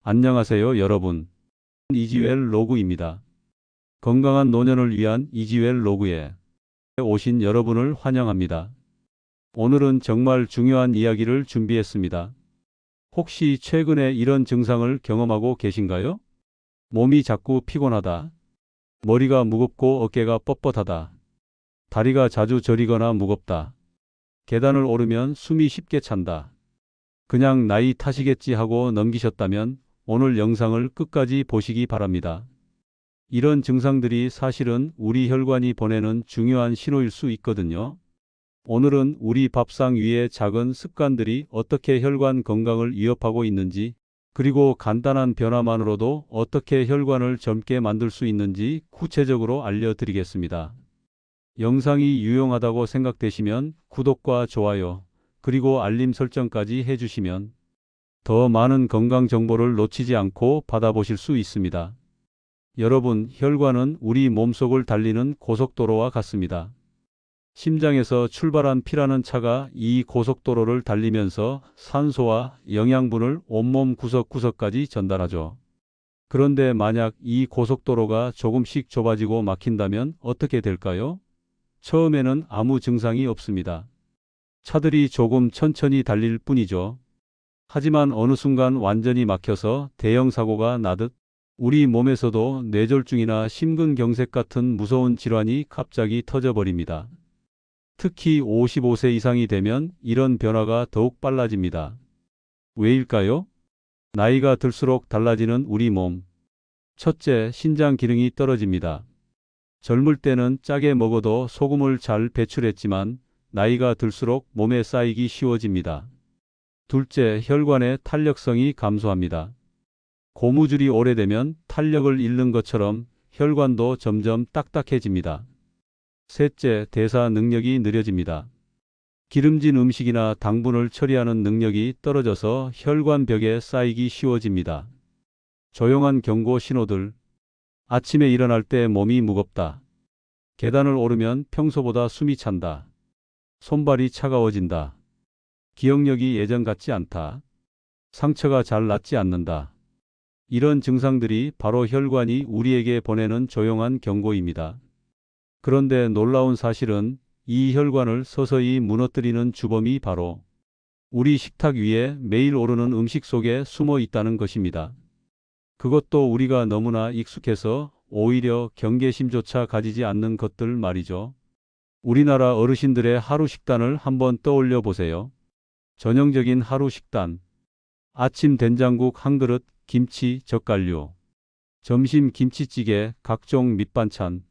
안녕하세요, 여러분. 이지웰 로그입니다. 건강한 노년을 위한 이지웰 로그에 오신 여러분을 환영합니다. 오늘은 정말 중요한 이야기를 준비했습니다. 혹시 최근에 이런 증상을 경험하고 계신가요? 몸이 자꾸 피곤하다. 머리가 무겁고 어깨가 뻣뻣하다. 다리가 자주 저리거나 무겁다. 계단을 오르면 숨이 쉽게 찬다. 그냥 나이 탓이겠지 하고 넘기셨다면 오늘 영상을 끝까지 보시기 바랍니다. 이런 증상들이 사실은 우리 혈관이 보내는 중요한 신호일 수 있거든요. 오늘은 우리 밥상 위의 작은 습관들이 어떻게 혈관 건강을 위협하고 있는지, 그리고 간단한 변화만으로도 어떻게 혈관을 젊게 만들 수 있는지 구체적으로 알려드리겠습니다. 영상이 유용하다고 생각되시면 구독과 좋아요, 그리고 알림 설정까지 해주시면 더 많은 건강 정보를 놓치지 않고 받아보실 수 있습니다. 여러분, 혈관은 우리 몸속을 달리는 고속도로와 같습니다. 심장에서 출발한 피라는 차가 이 고속도로를 달리면서 산소와 영양분을 온몸 구석구석까지 전달하죠. 그런데 만약 이 고속도로가 조금씩 좁아지고 막힌다면 어떻게 될까요? 처음에는 아무 증상이 없습니다. 차들이 조금 천천히 달릴 뿐이죠. 하지만 어느 순간 완전히 막혀서 대형 사고가 나듯 우리 몸에서도 뇌졸중이나 심근경색 같은 무서운 질환이 갑자기 터져버립니다. 특히 55세 이상이 되면 이런 변화가 더욱 빨라집니다. 왜일까요? 나이가 들수록 달라지는 우리 몸. 첫째, 신장 기능이 떨어집니다. 젊을 때는 짜게 먹어도 소금을 잘 배출했지만 나이가 들수록 몸에 쌓이기 쉬워집니다. 둘째, 혈관의 탄력성이 감소합니다. 고무줄이 오래되면 탄력을 잃는 것처럼 혈관도 점점 딱딱해집니다. 셋째, 대사 능력이 느려집니다. 기름진 음식이나 당분을 처리하는 능력이 떨어져서 혈관벽에 쌓이기 쉬워집니다. 조용한 경고 신호들. 아침에 일어날 때 몸이 무겁다. 계단을 오르면 평소보다 숨이 찬다. 손발이 차가워진다. 기억력이 예전 같지 않다. 상처가 잘 낫지 않는다. 이런 증상들이 바로 혈관이 우리에게 보내는 조용한 경고입니다. 그런데 놀라운 사실은 이 혈관을 서서히 무너뜨리는 주범이 바로 우리 식탁 위에 매일 오르는 음식 속에 숨어 있다는 것입니다. 그것도 우리가 너무나 익숙해서 오히려 경계심조차 가지지 않는 것들 말이죠. 우리나라 어르신들의 하루 식단을 한번 떠올려 보세요. 전형적인 하루 식단. 아침 된장국 한 그릇, 김치, 젓갈류. 점심 김치찌개, 각종 밑반찬.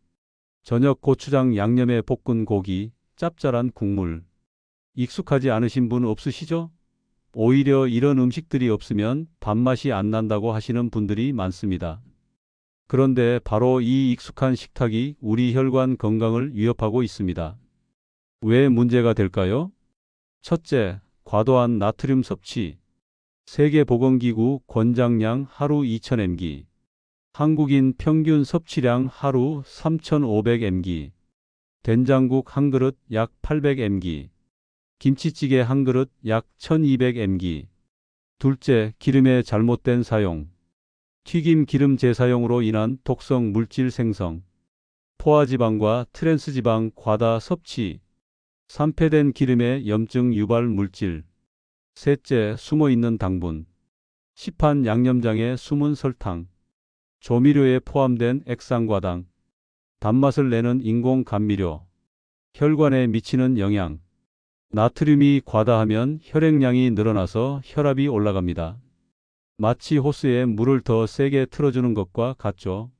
저녁 고추장 양념에 볶은 고기, 짭짤한 국물. 익숙하지 않으신 분 없으시죠? 오히려 이런 음식들이 없으면 밥맛이 안 난다고 하시는 분들이 많습니다. 그런데 바로 이 익숙한 식탁이 우리 혈관 건강을 위협하고 있습니다. 왜 문제가 될까요? 첫째, 과도한 나트륨 섭취. 세계보건기구 권장량 하루 2000mg. 한국인 평균 섭취량 하루 3500mg. 된장국 한 그릇 약 800mg. 김치찌개 한 그릇 약 1200mg. 둘째, 기름의 잘못된 사용. 튀김 기름 재사용으로 인한 독성 물질 생성. 포화지방과 트랜스지방 과다 섭취. 산패된 기름의 염증 유발 물질. 셋째, 숨어있는 당분. 시판 양념장에 숨은 설탕. 조미료에 포함된 액상과당. 단맛을 내는 인공 감미료. 혈관에 미치는 영향. 나트륨이 과다하면 혈액량이 늘어나서 혈압이 올라갑니다. 마치 호스에 물을 더 세게 틀어주는 것과 같죠.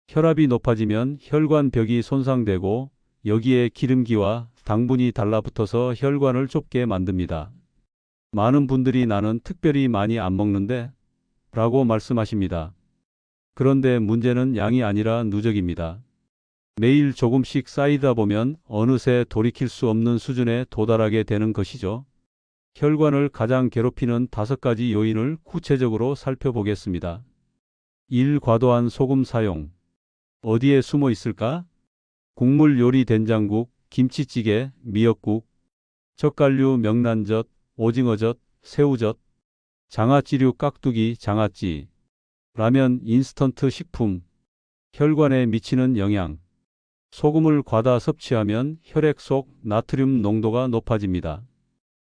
혈압이 높아지면 혈관벽이 손상되고 여기에 기름기와 당분이 달라붙어서 혈관을 좁게 만듭니다. 많은 분들이 나는 특별히 많이 안 먹는데 라고 말씀하십니다. 그런데 문제는 양이 아니라 누적입니다. 매일 조금씩 쌓이다 보면 어느새 돌이킬 수 없는 수준에 도달하게 되는 것이죠. 혈관을 가장 괴롭히는 5가지 요인을 구체적으로 살펴보겠습니다. 1. 과도한 소금 사용. 어디에 숨어 있을까? 국물 요리 된장국, 김치찌개, 미역국, 젓갈류 명란젓, 오징어젓, 새우젓, 장아찌류 깍두기, 장아찌, 라면, 인스턴트 식품, 혈관에 미치는 영향. 소금을 과다 섭취하면 혈액 속 나트륨 농도가 높아집니다.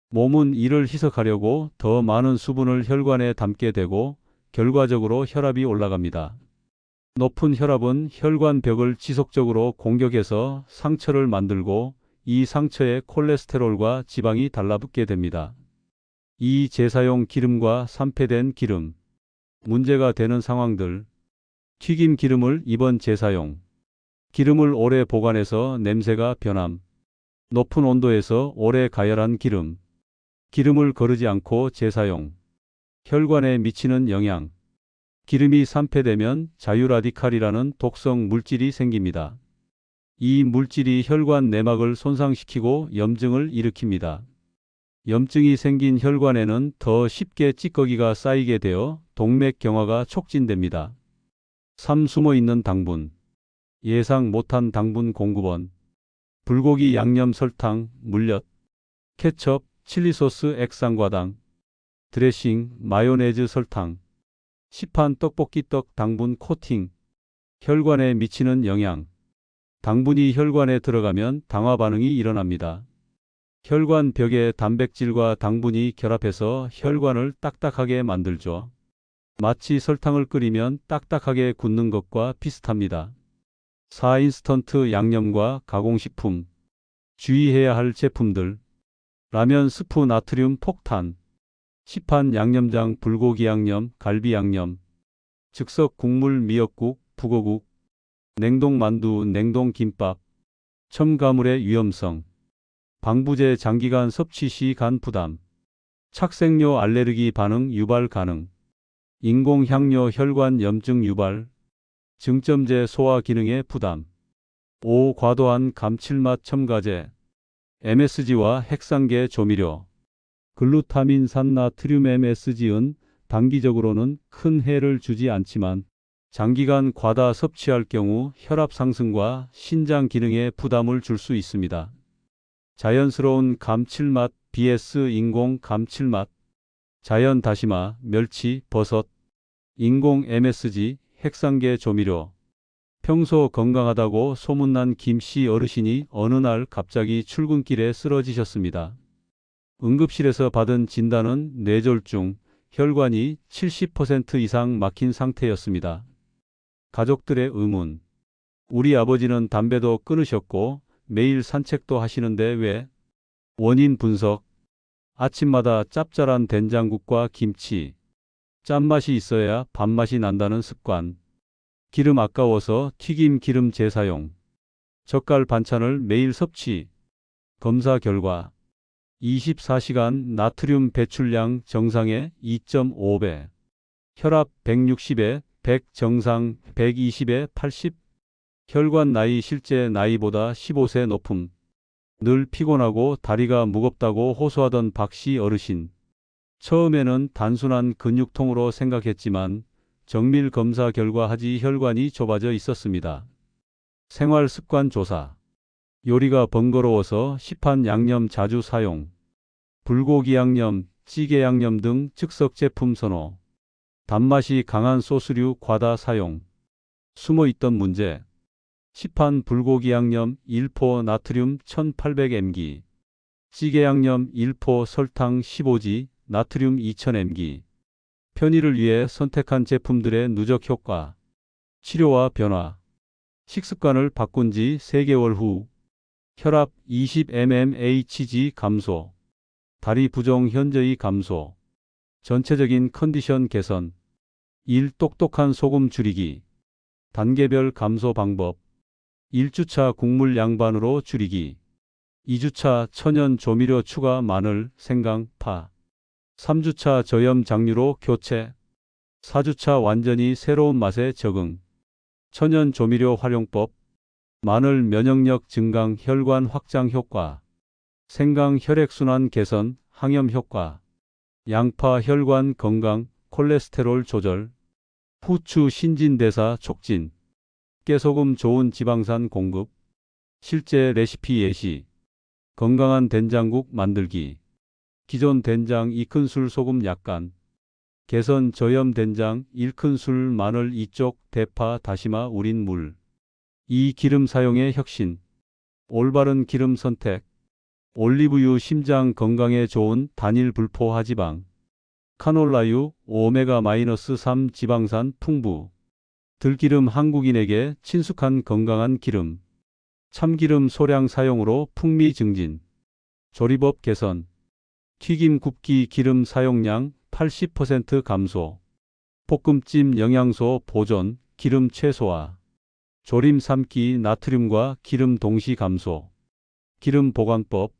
몸은 이를 희석하려고 더 많은 수분을 혈관에 담게 되고 결과적으로 혈압이 올라갑니다. 높은 혈압은 혈관 벽을 지속적으로 공격해서 상처를 만들고 이 상처에 콜레스테롤과 지방이 달라붙게 됩니다. 이 재사용 기름과 산패된 기름. 문제가 되는 상황들. 튀김 기름을 입원 재사용. 기름을 오래 보관해서 냄새가 변함. 높은 온도에서 오래 가열한 기름. 기름을 거르지 않고 재사용. 혈관에 미치는 영향. 기름이 산패되면 자유라디칼이라는 독성 물질이 생깁니다. 이 물질이 혈관 내막을 손상시키고 염증을 일으킵니다. 염증이 생긴 혈관에는 더 쉽게 찌꺼기가 쌓이게 되어 동맥경화가 촉진됩니다. 3. 숨어있는 당분. 예상 못한 당분 공급원. 불고기 양념 설탕, 물엿, 케첩, 칠리소스 액상과당, 드레싱, 마요네즈 설탕. 시판 떡볶이 떡 당분 코팅. 혈관에 미치는 영향. 당분이 혈관에 들어가면 당화 반응이 일어납니다. 혈관 벽에 단백질과 당분이 결합해서 혈관을 딱딱하게 만들죠. 마치 설탕을 끓이면 딱딱하게 굳는 것과 비슷합니다. 4. 인스턴트 양념과 가공식품. 주의해야 할 제품들. 라면 스프 나트륨 폭탄. 시판 양념장 불고기 양념, 갈비 양념. 즉석 국물 미역국, 북어국. 냉동 만두, 냉동 김밥. 첨가물의 위험성. 방부제 장기간 섭취 시 간 부담. 착색료 알레르기 반응 유발 가능. 인공향료 혈관 염증 유발. 증점제 소화 기능의 부담. 5. 과도한 감칠맛 첨가제. MSG와 핵상계 조미료. 글루타민산 나트륨 MSG은 단기적으로는 큰 해를 주지 않지만 장기간 과다 섭취할 경우 혈압 상승과 신장 기능에 부담을 줄 수 있습니다. 자연스러운 감칠맛 vs 인공 감칠맛. 자연 다시마, 멸치, 버섯. 인공 MSG, 핵상계 조미료. 평소 건강하다고 소문난 김씨 어르신이 어느 날 갑자기 출근길에 쓰러지셨습니다. 응급실에서 받은 진단은 뇌졸중, 혈관이 70% 이상 막힌 상태였습니다. 가족들의 의문. 우리 아버지는 담배도 끊으셨고 매일 산책도 하시는데 왜? 원인 분석. 아침마다 짭짤한 된장국과 김치. 짠맛이 있어야 밥맛이 난다는 습관. 기름 아까워서 튀김 기름 재사용. 젓갈 반찬을 매일 섭취. 검사 결과 24시간 나트륨 배출량 정상의 2.5배. 혈압 160에 100 정상 120에 80. 혈관 나이 실제 나이보다 15세 높음. 늘 피곤하고 다리가 무겁다고 호소하던 박씨 어르신. 처음에는 단순한 근육통으로 생각했지만 정밀 검사 결과 하지 혈관이 좁아져 있었습니다. 생활 습관 조사. 요리가 번거로워서 시판 양념 자주 사용. 불고기 양념, 찌개 양념 등 즉석 제품 선호. 단맛이 강한 소스류 과다 사용. 숨어있던 문제. 시판 불고기 양념 1포 나트륨 1800mg. 찌개 양념 1포 설탕 15g, 나트륨 2000mg. 편의를 위해 선택한 제품들의 누적 효과. 치료와 변화. 식습관을 바꾼 지 3개월 후. 혈압 20 mmHg 감소. 다리 부종 현저히 감소. 전체적인 컨디션 개선. 1. 똑똑한 소금 줄이기. 단계별 감소 방법. 1주차 국물 양반으로 줄이기. 2주차 천연 조미료 추가 마늘, 생강, 파. 3주차 저염 장류로 교체. 4주차 완전히 새로운 맛에 적응. 천연 조미료 활용법. 마늘 면역력 증강 혈관 확장 효과. 생강 혈액순환 개선 항염 효과. 양파 혈관 건강 콜레스테롤 조절. 후추 신진대사 촉진. 깨소금 좋은 지방산 공급. 실제 레시피 예시. 건강한 된장국 만들기. 기존 된장 2큰술 소금 약간. 개선, 저염, 된장, 1큰술, 마늘, 이쪽, 대파, 다시마, 우린 물. 이 기름 사용의 혁신. 올바른 기름 선택. 올리브유 심장 건강에 좋은 단일 불포 하지방. 카놀라유 오메가-3 지방산 풍부. 들기름 한국인에게 친숙한 건강한 기름. 참기름 소량 사용으로 풍미 증진. 조리법 개선. 튀김 굽기 기름 사용량 80% 감소. 볶음찜 영양소 보존 기름 최소화. 조림 삶기 나트륨과 기름 동시 감소. 기름 보관법.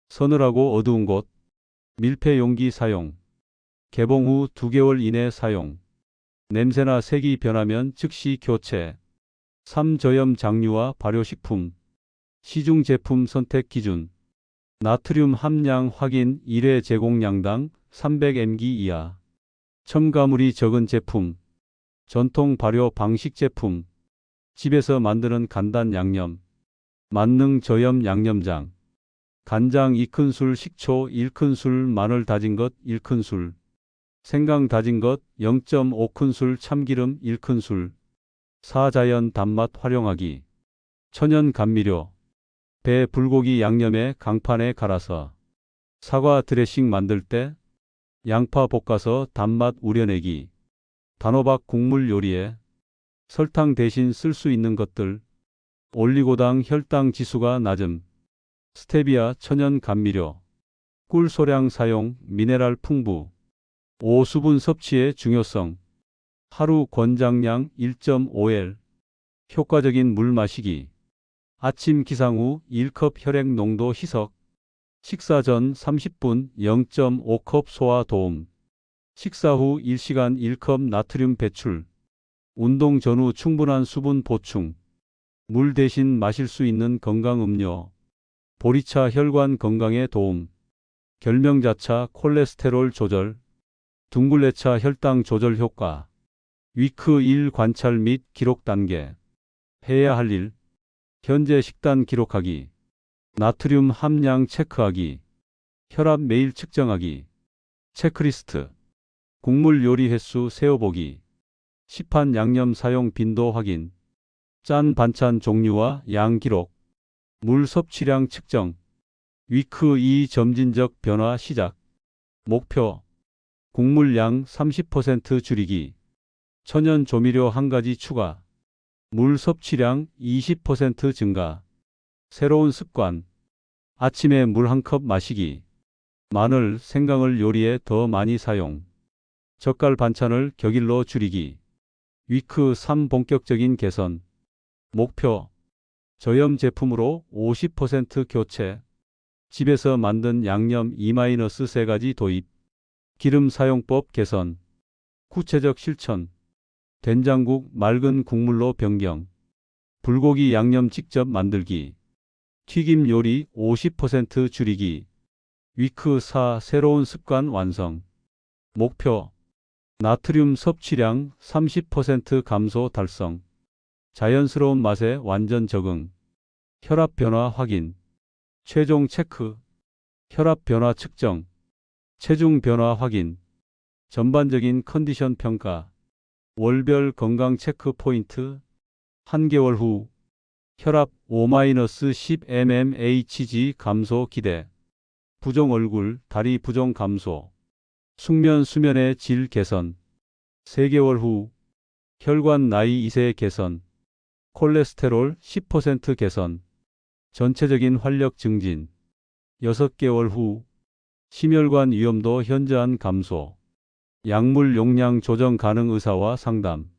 서늘하고 어두운 곳. 밀폐 용기 사용. 개봉 후 2개월 이내 사용. 냄새나 색이 변하면 즉시 교체. 3. 저염 장류와 발효식품. 시중 제품 선택 기준. 나트륨 함량 확인 1회 제공량당 300mg 이하. 첨가물이 적은 제품. 전통 발효 방식 제품. 집에서 만드는 간단 양념. 만능 저염 양념장. 간장 2큰술, 식초 1큰술, 마늘 다진 것 1큰술. 생강 다진 것 0.5큰술, 참기름 1큰술. 4. 자연 단맛 활용하기. 천연 감미료. 배 불고기 양념에 강판에 갈아서. 사과 드레싱 만들 때. 양파 볶아서 단맛 우려내기. 단호박 국물 요리에. 설탕 대신 쓸 수 있는 것들. 올리고당 혈당 지수가 낮음. 스테비아 천연 감미료. 꿀 소량 사용 미네랄 풍부. 5. 수분 섭취의 중요성. 하루 권장량 1.5L. 효과적인 물 마시기. 아침 기상 후 1컵 혈액 농도 희석. 식사 전 30분 0.5컵 소화 도움. 식사 후 1시간 1컵 나트륨 배출. 운동 전후 충분한 수분 보충. 물 대신 마실 수 있는 건강 음료. 보리차 혈관 건강에 도움. 결명자차 콜레스테롤 조절. 둥글레차 혈당 조절 효과. 위크 1 관찰 및 기록 단계. 해야 할 일. 현재 식단 기록하기. 나트륨 함량 체크하기. 혈압 매일 측정하기. 체크리스트. 국물 요리 횟수 세어보기. 시판 양념 사용 빈도 확인. 짠 반찬 종류와 양 기록. 물 섭취량 측정. 위크 2 점진적 변화 시작. 목표. 국물 양 30% 줄이기. 천연 조미료 1가지 추가. 물 섭취량 20% 증가. 새로운 습관. 아침에 물 1컵 마시기. 마늘, 생강을 요리에 더 많이 사용. 젓갈 반찬을 격일로 줄이기. 위크 3 본격적인 개선. 목표. 저염 제품으로 50% 교체. 집에서 만든 양념 2-3가지 도입. 기름 사용법 개선. 구체적 실천. 된장국 맑은 국물로 변경. 불고기 양념 직접 만들기. 튀김 요리 50% 줄이기. 위크 4 새로운 습관 완성. 목표. 나트륨 섭취량 30% 감소 달성. 자연스러운 맛에 완전 적응. 혈압 변화 확인. 최종 체크. 혈압 변화 측정. 체중 변화 확인. 전반적인 컨디션 평가. 월별 건강 체크 포인트. 한개월 후. 혈압 5-10 mmHg 감소 기대. 부종 얼굴, 다리 부종 감소. 숙면 수면의 질 개선. 3개월 후. 혈관 나이 2세 개선. 콜레스테롤 10% 개선. 전체적인 활력 증진. 6개월 후. 심혈관 위험도 현저한 감소. 약물 용량 조정 가능 의사와 상담.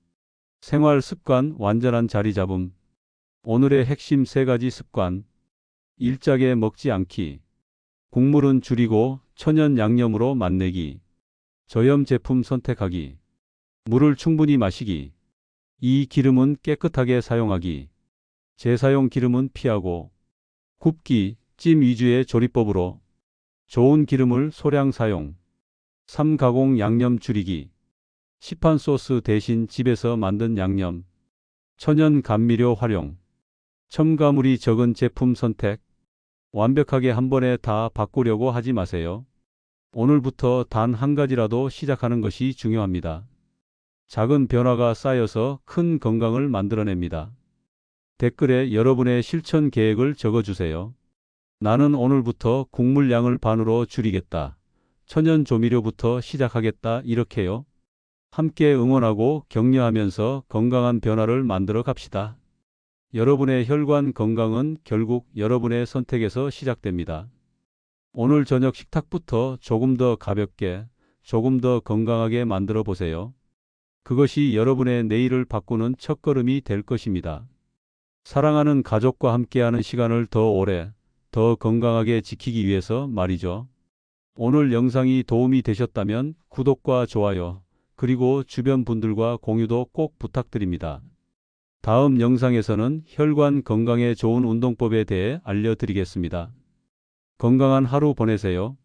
생활 습관 완전한 자리 잡음. 오늘의 핵심 3가지 습관. 일자게 먹지 않기. 국물은 줄이고 천연 양념으로 맛내기. 저염 제품 선택하기. 물을 충분히 마시기. 이 기름은 깨끗하게 사용하기. 재사용 기름은 피하고. 굽기, 찜 위주의 조리법으로 좋은 기름을 소량 사용. 3. 가공 양념 줄이기. 시판 소스 대신 집에서 만든 양념. 천연 감미료 활용. 첨가물이 적은 제품 선택. 완벽하게 한 번에 다 바꾸려고 하지 마세요. 오늘부터 단 한 가지라도 시작하는 것이 중요합니다. 작은 변화가 쌓여서 큰 건강을 만들어냅니다. 댓글에 여러분의 실천 계획을 적어주세요. 나는 오늘부터 국물 양을 반으로 줄이겠다. 천연 조미료부터 시작하겠다. 이렇게요. 함께 응원하고 격려하면서 건강한 변화를 만들어 갑시다. 여러분의 혈관 건강은 결국 여러분의 선택에서 시작됩니다. 오늘 저녁 식탁부터 조금 더 가볍게, 조금 더 건강하게 만들어 보세요. 그것이 여러분의 내일을 바꾸는 첫걸음이 될 것입니다. 사랑하는 가족과 함께하는 시간을 더 오래, 더 건강하게 지키기 위해서 말이죠. 오늘 영상이 도움이 되셨다면 구독과 좋아요, 그리고 주변 분들과 공유도 꼭 부탁드립니다. 다음 영상에서는 혈관 건강에 좋은 운동법에 대해 알려드리겠습니다. 건강한 하루 보내세요.